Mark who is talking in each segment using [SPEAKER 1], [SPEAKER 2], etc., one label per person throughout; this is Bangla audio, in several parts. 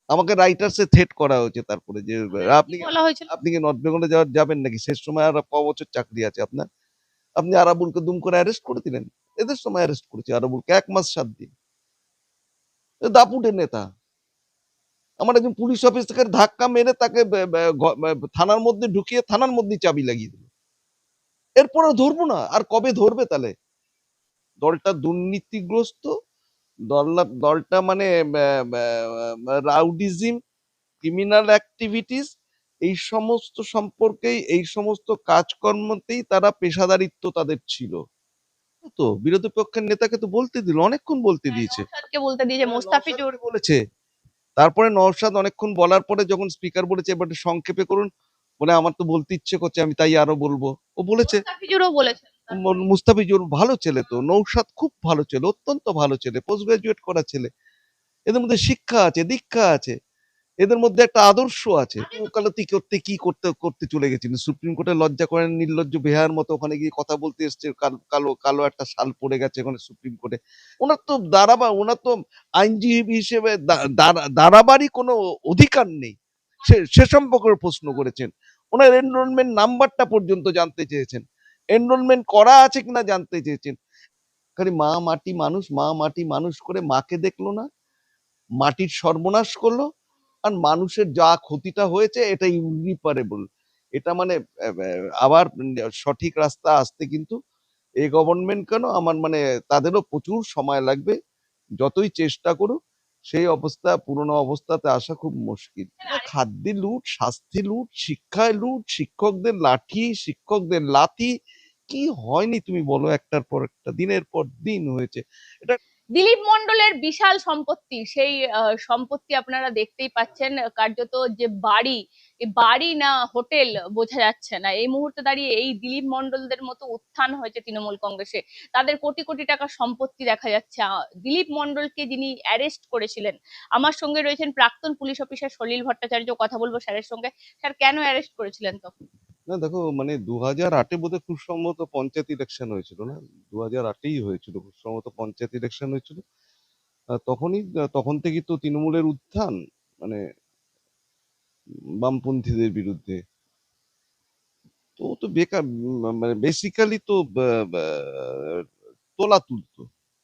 [SPEAKER 1] আমাকে রাইটার্স এ থ্রেট করা হয়েছে, তারপরে যে আপনি
[SPEAKER 2] বলা হয়েছিল
[SPEAKER 1] আপনি কি নর্থ বেঙ্গলে যাবেন নাকি? শেষ সময় আর বছর চাকরি আছে আপনার? আপনি আরাবুলকে দুম করে অ্যারেস্ট করে দিলেন। এদের সময় অ্যারেস্ট করেছে আরাবুলকে 1 মাস 7 দিন। দাপুটের নেতা। আমার একজন পুলিশ অফিসারকে ধাক্কা মেরে তাকে থানার মধ্যে ঢুকিয়ে থানার মধ্যে চাবি লাগিয়ে দিল। এরপরে ধরবো না, আর কবে ধরবে তাহলে? দলটা দুর্নীতিগ্রস্ত, দলটা মানে রাউডিজম, ক্রিমিনাল অ্যাক্টিভিটিস, এই সমস্ত সম্পর্কেই, এই সমস্ত কাজকর্মতেই তারা পেশাদারিত্ব তাদের ছিল। তো বিরোধী পক্ষের নেতাকে তো বলতে দিল, অনেকক্ষণ বলতে দিয়েছে।
[SPEAKER 2] নওশাদকে বলতে দিয়েছে, মোস্তাফিজুর
[SPEAKER 1] নওশাদকে বলেছে, তারপরে নওশাদ অনেকক্ষণ বলার পরে যখন স্পিকার বলেছে এবার একটু সংক্ষেপে করুন, বলে আমার তো বলতে ইচ্ছে করছে, আমি তাই আরো বলবো। ও বলেছে।
[SPEAKER 2] মোস্তাফিজুরও বলেছেন
[SPEAKER 1] মুস্তাফিজুর ভালো ছেলে তো, নৌশাদ খুব ভালো ছেলে, অত্যন্ত ভালো ছেলে, পোস্ট গ্রাজুয়েট করা ছেলে, এদের মধ্যে শিক্ষা আছে, দীক্ষা আছে, এদের মধ্যে একটা আদর্শ আছে। ওকালতি করতে কি করতে করতে চলে গেছিলেন সুপ্রিম কোর্টে, লজ্জা করেন, নির্লজ্জ বেহার মতো ওখানে গিয়ে কথা বলতে এসছে, কালো কালো একটা শাল পড়ে গেছে ওখানে সুপ্রিম কোর্টে। ওনার তো আইনজীবী হিসেবে দাঁড়াবারই কোনো অধিকার নেই। সে সম্পর্কে প্রশ্ন করেছেন, ওনার এনরোলমেন্ট নাম্বারটা পর্যন্ত জানতে চেয়েছেন, এনরোলমেন্ট করা আছে কিনা জানতে চেয়েছেন। খালি মা মাটি মানুষ, মা মাটি মানুষ করে মাকে দেখলো না, মাটির সর্বনাশ করলো, আর মানুষের যা ক্ষতিটা হয়েছে এটা ইউরিপারেবল। এটা মানে আবার সঠিক রাস্তা আসতে কিন্তু এই গভর্নমেন্ট কেন, আমার মানে তাদেরও প্রচুর সময় লাগবে, যতই চেষ্টা করুক সেই অবস্থা, পুরনো অবস্থাতে আসা খুব মুশকিল। খাদ্যে লুট, স্বাস্থ্যে লুট, শিক্ষায় লুট, শিক্ষকদের লাঠি, শিক্ষকদের লাথি, কি হয়নি তুমি বলো? একটার পর একটা, দিনের পর দিন হয়েছে এটা।
[SPEAKER 2] দিলীপ মণ্ডলের বিশাল সম্পত্তি, সেই সম্পত্তি আপনারা দেখতেই পাচ্ছেন, কার্যত যে বাড়ি, এই বাড়ি না হোটেল বোঝা যাচ্ছে না। এই মুহূর্তে দাঁড়িয়ে এই দিলীপ মণ্ডলদের মতো উত্থান হয়েছে তৃণমূল কংগ্রেসে, তাদের কোটি কোটি টাকার সম্পত্তি দেখা যাচ্ছে। দিলীপ মণ্ডলকে যিনি অ্যারেস্ট করেছিলেন, আমার সঙ্গে রয়েছেন প্রাক্তন পুলিশ অফিসার সলিল ভট্টাচার্য, কথা বলবো স্যারের সঙ্গে। স্যার, কেন অ্যারেস্ট করেছিলেন তখন?
[SPEAKER 1] না দেখো, মানে 2008-এ বোধহয় খুব সম্ভবত পঞ্চায়েত ইলেকশন হয়েছিল, না 2008-এই হয়েছিল খুব সম্ভবত পঞ্চায়েত ইলেকশন হয়েছিল। তখন থেকেই তো তৃণমূলের উত্থান, মানে বামপন্থীদের বিরুদ্ধে। তো ও তো বেকার, মানে বেসিক্যালি তো তোলা তুলতো,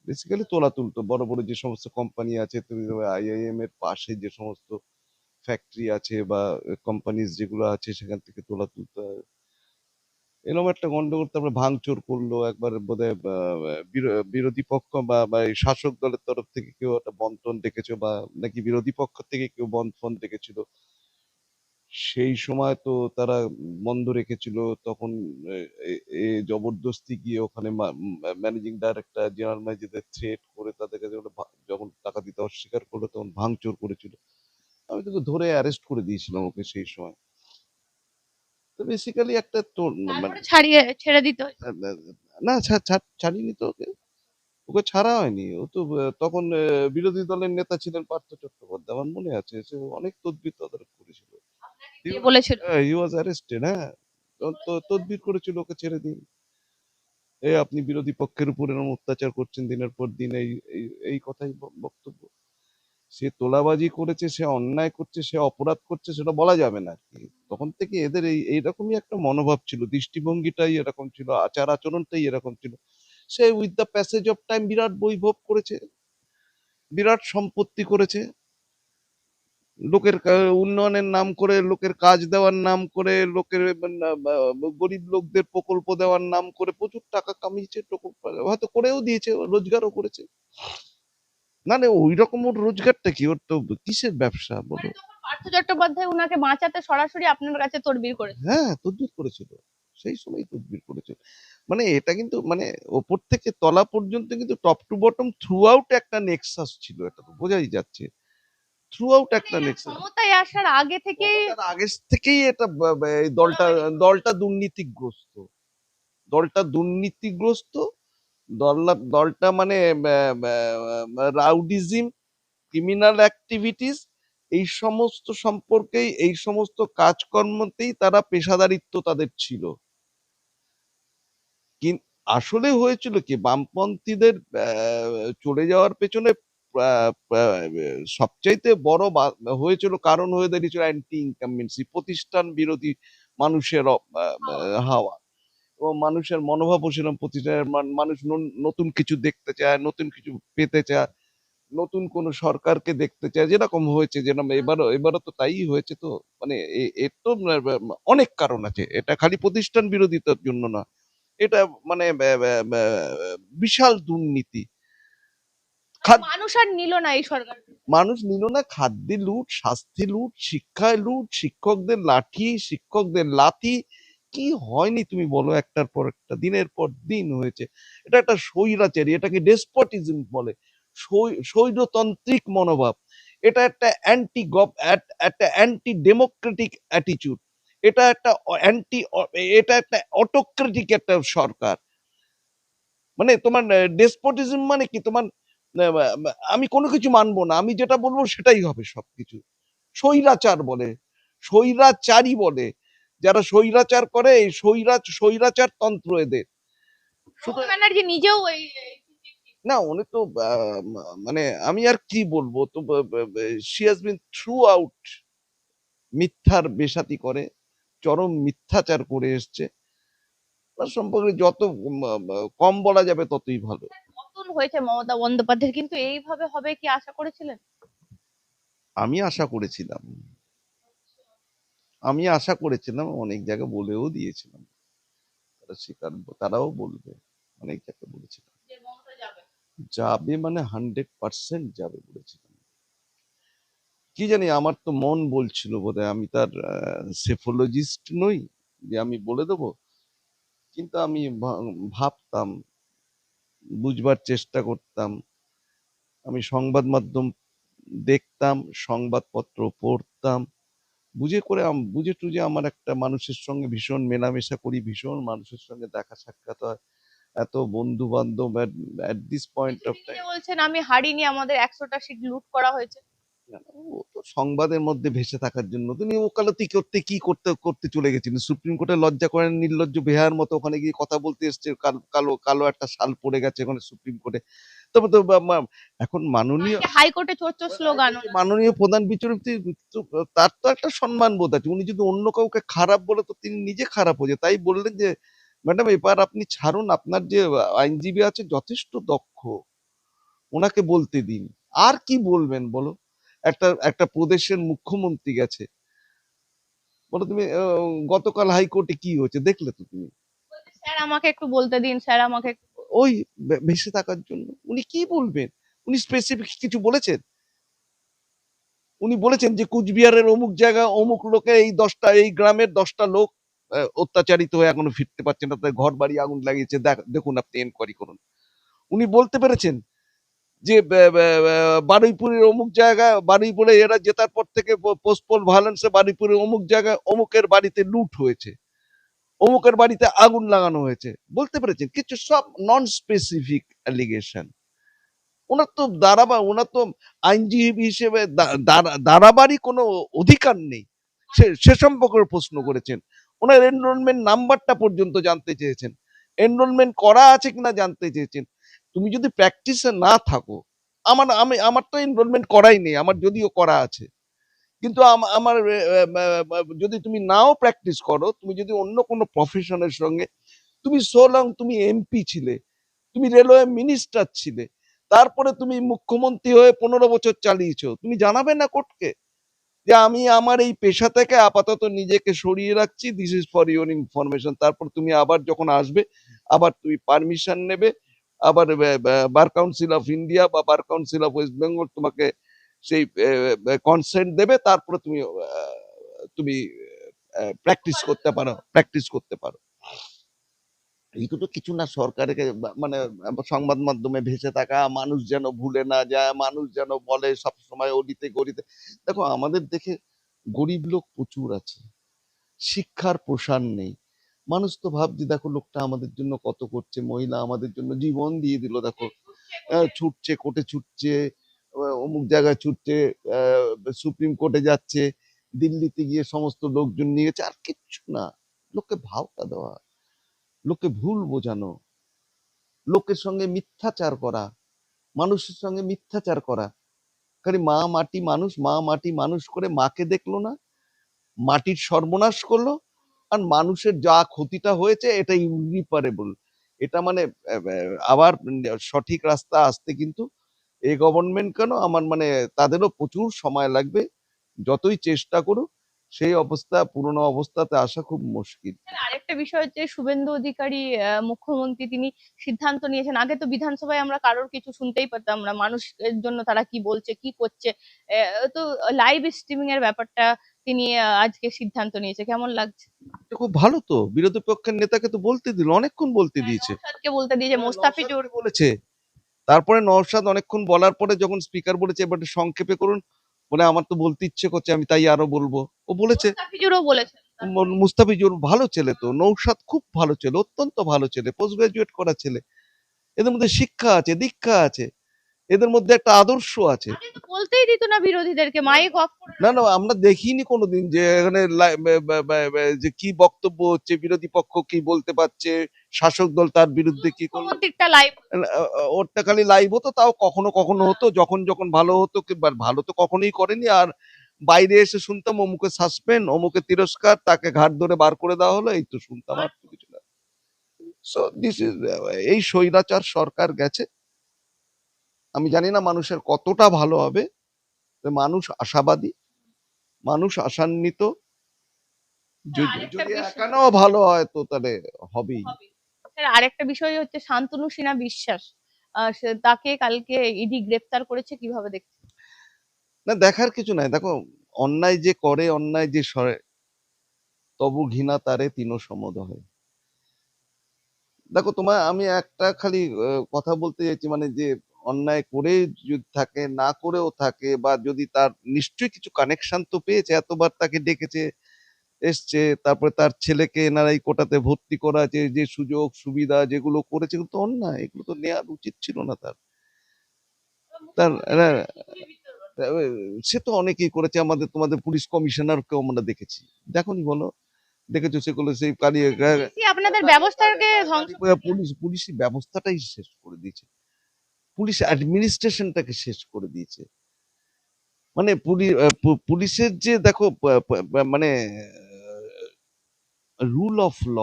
[SPEAKER 1] বেসিক্যালি তোলা তুলতো বড় বড় যে সমস্ত কোম্পানি আছে, তুমি আইআইএম এর পাশে যে সমস্ত ফ্যাক্টরি আছে বা কোম্পানিজ যেগুলো আছে সেখান থেকে তোলা তুলতো। এরকম একটা গন্ডগোল, তারপরে ভাঙচুর করলো একবার বোধহয়, বিরোধী পক্ষ বা এই শাসক দলের তরফ থেকে কেউ একটা বন্টন ডেকেছো, বা নাকি বিরোধী পক্ষ থেকে কেউ বন্টন ডেকেছিল, সেই সময় তো তারা বন্ধ রেখেছিল। তখন জবরদস্তি গিয়ে ওখানে ম্যানেজিং ডাইরেক্টর, জেনারেল ম্যানেজারদের থ্রেট করে তাদের কাছে যখন টাকা দিতে অস্বীকার করলো তখন ভাঙচুর করেছিল। আমি তোকে ধরে অ্যারেস্ট করে দিয়েছিলাম ওকে সেই সময়। তো বেসিক্যালি একটা তো মানে
[SPEAKER 2] ছেড়ে দিতে হয়েছে।
[SPEAKER 1] না, ছাড়িনি তো ওকে, ওকে ছাড়া হয়নি। ও তো তখন বিরোধী দলের নেতা ছিলেন পার্থ চট্টোপাধ্যায়, আমার মনে আছে, সে অনেক তদবির তদারক করেছিল।
[SPEAKER 2] কে বলেছিল?
[SPEAKER 1] হি ওয়াজ অ্যারেস্টেড, হ্যাঁ, তো তদবির করেছিল ওকে ছেড়ে দিন। আপনি বিরোধী পক্ষের উপর এরকম অত্যাচার করছেন দিনের পর দিন, এই এই এই কথাই বক্তব্য। সে তোলাবাজি করেছে, সে অন্যায় করছে, সে অপরাধ করছে, সেটা বলা যাবে না আর কি। তখন থেকে এদের এইরকমই একটা মনোভাব ছিল, দৃষ্টিভঙ্গিটাই এরকম ছিল, আচার আচরণটাই এরকম ছিল। সে with the passage of time বিরাট বৈভব করেছে, বিরাট সম্পত্তি করেছে, লোকের উন্নয়নের নাম করে, লোকের কাজ দেওয়ার নাম করে, লোকের গরিব লোকদের প্রকল্প দেওয়ার নাম করে প্রচুর টাকা কামিয়েছে, হয়তো করেও দিয়েছে, রোজগারও করেছে। না না, ওই রকম ওর রোজগারটা কি, ওর তো কিসের ব্যবসা বলো?
[SPEAKER 2] পার্থ চট্টোপাধ্যায় উনাকে বাঁচাতে সরাসরি আপনার কাছে তদবির করেছে।
[SPEAKER 1] হ্যাঁ, তদবির করেছিল, সেই সময় তদবির করেছিল। মানে এটা কিন্তু মানে ওপর থেকে তলা পর্যন্ত কিন্তু top to bottom through out একটা নেক্সাস ছিল, এটা তো বোঝাই যাচ্ছে, থ্রু আউট একটা নেক্সাস।
[SPEAKER 2] ক্ষমতায় আসার আগে থেকে
[SPEAKER 1] আগে থেকেই এটা এই দলটা দুর্নীতিগ্রস্ত, দলটা দুর্নীতিগ্রস্ত, দলটা মানে রাউডিজম, ক্রিমিনাল অ্যাক্টিভিটিস, এই সমস্ত সম্পর্কেই, এই সমস্ত কাজকর্মতেই তারা পেশাদারিত্ব তাদের ছিল। আসলে হয়েছিল কি, বামপন্থীদের চলে যাওয়ার পেছনে সবচাইতে বড় হয়েছিল, কারণ হয়ে দাঁড়িয়েছিল অ্যান্টি ইনকামবেন্সি, প্রতিষ্ঠান বিরোধী মানুষের হাওয়া, এবং মানুষের মনোভাবও সেরকম। প্রতিষ্ঠানের মানুষ নতুন কিছু দেখতে চায়, নতুন কিছু পেতে চায়, নতুন কোন সরকারকে দেখতে চায়, যেরকম হয়েছে, যেরকম এবারও তো তাই হয়েছে। তো মানে এর তো অনেক কারণ আছে, এটা খালি প্রতিষ্ঠান বিরোধিতার জন্য না, এটা মানে বিশাল দুর্নীতি।
[SPEAKER 2] মানুষ আর নিল না এই সরকার।
[SPEAKER 1] মানুষ নিল না, খাদ্যে লুট, স্বাস্থ্যে লুট, শিক্ষায় লুট, শিক্ষকদের লাঠি, শিক্ষকদের লাথি, কি হয়নি তুমি বলো? একটার পর একটা, দিনের পর দিন হয়েছে। এটা একটা স্বৈরাচারী, এটাকে ডেসপটিজম বলে, স্বৈরতান্ত্রিক মনোভাব। এটা একটা একটা অ্যান্টি ডেমোক্রেটিক অ্যাটিচিউড, এটা একটা অ্যান্টি, এটা একটা অটোক্রেটিক একটা সরকার। মানে তোমার ডেসপটিজম মানে কি? তোমার আমি কোনো কিছু মানবো না, আমি যেটা বলবো সেটাই হবে সবকিছু। স্বৈরাচার বলে, স্বৈরাচারী বলে, যারা স্বৈরাচার করে, এই স্বৈরাচার তন্ত্র এদের।
[SPEAKER 2] মমতা ব্যানার্জি নিজেও
[SPEAKER 1] না, উনি তো মানে আমি আর কি বলবো, তো she has been through out মিথ্যার বেসাতি করে, চরম মিথ্যাচার করে এসছে। তার সম্পর্কে যত কম বলা যাবে ততই ভালো।
[SPEAKER 2] পতন হয়েছে মমতা বন্দ্যোপাধ্যায়ের, কিন্তু এইভাবে হবে কি আশা করেছিলেন?
[SPEAKER 1] আমি আশা করেছিলাম, অনেক জায়গায় বলেও দিয়েছিলাম, তারা স্বীকার, তারাও বলবে, অনেক জায়গায় বলেছিলাম
[SPEAKER 2] যে মমতা যাবে।
[SPEAKER 1] যাবে, মানে 100% যাবে বলেছিলাম। কি জানি, আমার তো মন বলছিল বোধহয়, আমি তার সেফোলজিস্ট নই যে আমি বলে দেবো, কিন্তু আমি ভাবতাম, বুঝবার চেষ্টা করতাম, আমি সংবাদ মাধ্যম দেখতাম, সংবাদপত্র পড়তাম, বুঝে টুঝে আমার একটা মানুষের সঙ্গে ভীষণ মেলামেশা করি, ভীষণ মানুষের সঙ্গে দেখা সাক্ষাৎ হয়, এত বন্ধু বান্ধব at this point of
[SPEAKER 2] নিজে
[SPEAKER 1] time।
[SPEAKER 2] বলছেন আমি হারিনি, আমাদের 100টা সিট লুট করা হয়েছে।
[SPEAKER 1] ও তো সংবাদের মধ্যে ভেসে থাকার জন্য, তিনি ওকালতি করতে কি করতে করতে চলে গেছিলেন সুপ্রিম কোর্টে, লজ্জা করেন, নির্লজ্জ বেহার মতো ওখানে গিয়ে কথা বলতে এসছে, কালো কালো একটা শাল পড়ে গেছে ওখানে সুপ্রিম কোর্টে। তবে তো এখন মাননীয়
[SPEAKER 2] হাইকোর্টে চোর স্লোগান।
[SPEAKER 1] মাননীয় প্রধান বিচারপতি, তো তার তো একটা সম্মান বোধ আছে, উনি যদি অন্য কাউকে খারাপ বলে তো তিনি নিজে খারাপ হয়ে যায়। তাই বললেন যে ম্যাডাম এবার আপনি ছাড়ুন, আপনার যে আইনজীবী আছে যথেষ্ট দক্ষ, ওনাকে বলতে দিন। আর কি বলবেন বলো? একটা একটা প্রদেশের মুখ্যমন্ত্রী গেছে, বলো তুমি, গতকাল হাইকোর্টে কি হয়েছে দেখলে তো তুমি?
[SPEAKER 2] স্যার আমাকে একটু বলতে দিন, স্যার আমাকে
[SPEAKER 1] ওই ভেসে থাকার জন্য উনি কি বলবেন? উনি স্পেসিফিক কিছু বলেছেন? উনি বলেছেন যে কুচবিহারের অমুক জায়গা অমুক লোকে এই গ্রামের 10টা লোক অত্যাচারিত হয়ে এখনো ফিরতে পারছে না, তাদের ঘর বাড়ি আগুন লাগিয়েছে, দেখুন আপনি এনকোয়ারি করুন। উনি বলতে পেরেছেন যে বারুইপুরের অমুক জায়গায়, বারুইপুরে এরা জেতার পর থেকে পোস্টপোল ভায়োলেন্সে বারুইপুরের অমুক জায়গায় অমুকের বাড়িতে লুট হয়েছে, অমুকের বাড়িতে আগুন লাগানো হয়েছে, বলতে পেরেছেন? কিছু সব নন স্পেসিফিক অ্যালিগেশন। ওনার তো আইনজীবী হিসেবে দাঁড়াবারই কোনো অধিকার নেই, সে সম্পর্কে প্রশ্ন করেছেন। ওনার এনরোলমেন্ট নাম্বারটা পর্যন্ত জানতে চেয়েছেন, এনরোলমেন্ট করা আছে কিনা জানতে চেয়েছেন। তুমি যদি প্র্যাকটিসে না থাকো, আমার তো এনরোলমেন্ট করাই নেই, আমার যদিও করা আছে, কিন্তু আমার যদি তুমি নাও প্র্যাকটিস করো, তুমি যদি অন্য কোনো প্রফেশনের সঙ্গে, তুমি তুমি এমপি ছিলে, তুমি রেলওয়ে মিনিস্টার ছিলে, তারপরে তুমি মুখ্যমন্ত্রী হয়ে 15 বছর চালিয়েছো, তুমি জানাবে না কোর্টকে যে আমি আমার এই পেশা থেকে আপাতত নিজেকে সরিয়ে রাখছি, this is for your information. তারপর তুমি আবার যখন আসবে, আবার তুমি পারমিশন নেবে, আবার বার কাউন্সিল অফ ইন্ডিয়া বা bar council of West Bengal তোমাকে সেই কনসেন্ট দেবে, তারপরে তুমি প্র্যাকটিস করতে পারো। এই দুটো কিছু না, সরকারকে মানে সংবাদ মাধ্যমে ভেসে থাকা, মানুষ যেন ভুলে না যায়, মানুষ যেন বলে সব সময় অলিতে গলিতে। দেখো আমাদের দেখে গরিব লোক প্রচুর আছে, শিক্ষার প্রসার নেই, মানুষ তো ভাবছে দেখো লোকটা আমাদের জন্য কত করছে, মহিলা আমাদের জন্য জীবন দিয়ে দিল, দেখো ছুটছে, কোর্টে ছুটছে, অমুক জায়গায় ছুটছে, সুপ্রিম কোর্টে যাচ্ছে, দিল্লিতে গিয়ে সমস্ত লোকজন নিয়ে গেছে, আর কিচ্ছু না। লোককে ভাওতা দেওয়া, লোককে ভুল বোঝানো, লোকের সঙ্গে মিথ্যাচার করা, মানুষের সঙ্গে মিথ্যাচার করা। খালি মা মাটি মানুষ, মা মাটি মানুষ করে মাকে দেখলো না, মাটির সর্বনাশ করলো। আর মানুষের যা ক্ষতিটা হয়েছে এটা ইউরিপারেবল। এটা মানে আবার সঠিক রাস্তা আসতে কিন্তু এই গভর্নমেন্ট কেন, আমার মানে তাদেরও প্রচুর সময় লাগবে। যতই চেষ্টা করুক সেই অবস্থা, পুরনো অবস্থাতে আসা খুব মুশকিল।
[SPEAKER 2] আরেকটা বিষয় হচ্ছে শুভেন্দু অধিকারী মুখ্যমন্ত্রী, তিনি সিদ্ধান্ত নিয়েছেন। আগে তো বিধানসভায় আমরা কারোর কিছু শুনতেই পেতাম না, মানুষের জন্য তারা কি বলছে কি করছে। তো লাইভ স্ট্রিমিং এর ব্যাপারটা তিনি আজকে সিদ্ধান্ত নিয়েছে, কেমন লাগছে?
[SPEAKER 1] এটা খুব ভালো তো, বিরোধী পক্ষের নেতাকে তো বলতে দিল, অনেকক্ষণ বলতে দিয়েছে।
[SPEAKER 2] নওশাদকে বলতে দিয়েছে,
[SPEAKER 1] হ্যাঁ,
[SPEAKER 2] মোস্তাফিজুর।
[SPEAKER 1] নওশাদকে বলেছে। তারপরে নওশাদ অনেকক্ষণ বলার পরে যখন স্পিকার বলেছে এবার একটু সংক্ষেপে করুন, বলে আমার তো বলতে ইচ্ছে করছে, আমি তাই আরো বলবো। ও বলেছে।
[SPEAKER 2] মোস্তাফিজুরও বলেছেন।
[SPEAKER 1] মুস্তাফিজুর ভালো ছেলে তো, নওশাদ খুব ভালো ছেলে, অত্যন্ত ভালো ছেলে, পোস্ট গ্রাজুয়েট করা ছেলে। এদের মধ্যে শিক্ষা আছে, দীক্ষা আছে, এদের মধ্যে একটা আদর্শ আছে।
[SPEAKER 2] আগে তো বলতেই দিত না বিরোধীদেরকে, মাইক অফ করে
[SPEAKER 1] না না, আমরা দেখিনি কোনোদিন যে এখানে যে কি বক্তব্য হচ্ছে, বিরোধী পক্ষ কি বলতে পারছে, শাসক দল তার বিরুদ্ধে কি করলো।
[SPEAKER 2] মুখ্যমন্ত্রীটা লাইভ।
[SPEAKER 1] ওরটা খালি লাইভ হতো, তাও কখনো কখনো হতো, যখন যখন ভালো হতো, ভালো তো কখনোই করেনি। আর বাইরে এসে শুনতাম অমুকে সাসপেন্ড, অমুকে তিরস্কার, তাকে ঘাট ধরে বার করে দেওয়া হলো, এই তো শুনতাম, আর তো কিছু না। সো দিস ইজ, এই স্বৈরাচার সরকার গেছে। আমি জানি না মানুষের কতটা ভালো হবে, তবে মানুষ আশাবাদী, মানুষ আশান্বিত।
[SPEAKER 2] আরেকটা
[SPEAKER 1] যদি
[SPEAKER 2] বিষয়
[SPEAKER 1] একানাও ভালো হয় তো তাহলে হবেই।
[SPEAKER 2] হবে। স্যার, আরেকটা বিষয় হচ্ছে শান্তনু সিনহা বিশ্বাস, তাকে কালকে ইডি গ্রেফতার করেছে, কিভাবে দেখছেন?
[SPEAKER 1] না, দেখার কিছু নাই। দেখো, অন্যায় যে করে, অন্যায় যে সরে, তবু ঘৃণা তারে তিন সমদহে। দেখো, তোমার আমি একটা খালি কথা বলতে চাইছি, মানে যে অন্যায় করে যদি থাকে, না করেও থাকে, বা যদি তার নিশ্চয়ই কিছু কানেকশন তো পেয়েছে, এতবার তাকে ডেকেছে, এসছে, তারপরে তার ছেলেকে এনআরআই কোটাতে ভর্তি করা, যে সুযোগ সুবিধা যেগুলো করেছে, এগুলো তো অন্যায়, এগুলো তো নেওয়ার উচিত ছিল না তার। তার সে তো অনেকেই করেছে, আমাদের তোমাদের পুলিশ কমিশনারকেও আমরা দেখেছি, দেখোনি বলো, দেখেছো সেগুলো, সেই কালিয়ে
[SPEAKER 2] পুলিশই আপনাদের ব্যবস্থাকে ধ্বংস করে দিয়েছে।
[SPEAKER 1] পুলিশি ব্যবস্থাটাই শেষ করে দিয়েছে, পুলিশ অ্যাডমিনিস্ট্রেশনটাকে শেষ করে দিয়েছে। মানে পুলিশের যে দেখো মানে রুল অফ ল,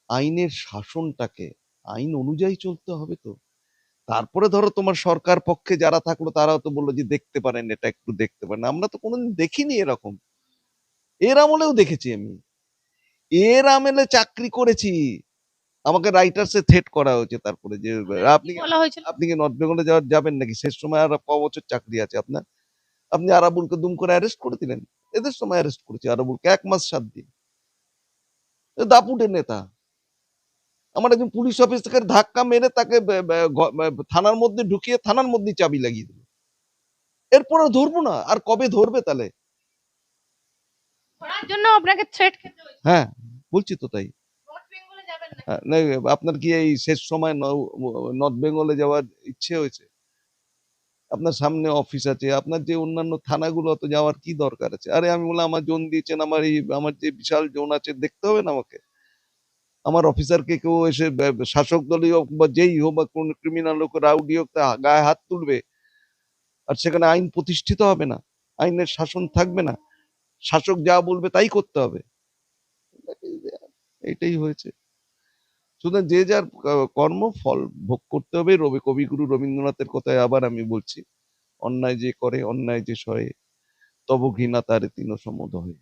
[SPEAKER 1] আইনের শাসনটাকে, আইন অনুযায়ী চলতে হবে তো। তারপরে ধরো তোমার সরকার পক্ষে যারা থাকলো তারাও তো বললো যে দেখতে পারেন, এটা একটু দেখতে পারেন। আমরা তো কোনোদিন দেখিনি এরকম, এর আমলেও দেখেছি আমি, এর আমলে চাকরি করেছি, আমাকে রাইটার্স এ থ্রেট করা হয়েছে। তারপরে যে আপনি
[SPEAKER 2] কি বলা হয়েছিল?
[SPEAKER 1] আপনি কি নর্থ বেঙ্গলে যাবেন নাকি, শেষ সময় আর ক বছর চাকরি আছে আপনার? আপনি আরাবুলকে দুম করে অ্যারেস্ট করে দিলেন, এদের সময় অ্যারেস্ট করেছে আরাবুলকে 1 মাস 7 দিন। দাপুটে নেতা। আমার একজন পুলিশ অফিসারকে ধাক্কা মেরে তাকে থানার মধ্যে ঢুকিয়ে থানার মধ্যে চাবি লাগিয়ে দিল। এরপরে ধরবো না, আর কবে ধরবে তাহলে?
[SPEAKER 2] ধরার জন্য আপনাকে থ্রেট খেতে হয়েছে।
[SPEAKER 1] হ্যাঁ, বলছি তো তাই।
[SPEAKER 2] নর্থ বেঙ্গলে যাবেন না?
[SPEAKER 1] না, আপনার কি এই শেষ সময় নর্থ বেঙ্গলে যাওয়ার ইচ্ছে হয়েছে? আপনার সামনে অফিস আছে, আপনার যে অন্যান্য থানাগুলো তো যাওয়ার কি দরকার আছে? আরে আমি বললাম আমার জোন দিয়েছেন, আমার যে বিশাল জোন আছে, দেখতে হবে না আমাকে? আমার অফিসারকে কেউ এসে শাসক দলীয় বা যেই হোক বা কোন ক্রিমিনাল হোক, রাউডি হোক, তা গায়ে হাত তুলবে, আর সেখানে আইন প্রতিষ্ঠিত হবে না, আইনের শাসন থাকবে না, শাসক যা বলবে তাই করতে হবে। এটাই হয়েছে। সুতরাং যে যার কর্ম ফল ভোগ করতে হবে। কবিগুরু রবীন্দ্রনাথের কথায় আবার আমি বলছি, অন্যায় যে করে, অন্যায় যে সয়ে, তব ঘৃণা তারে তিন সমদহে।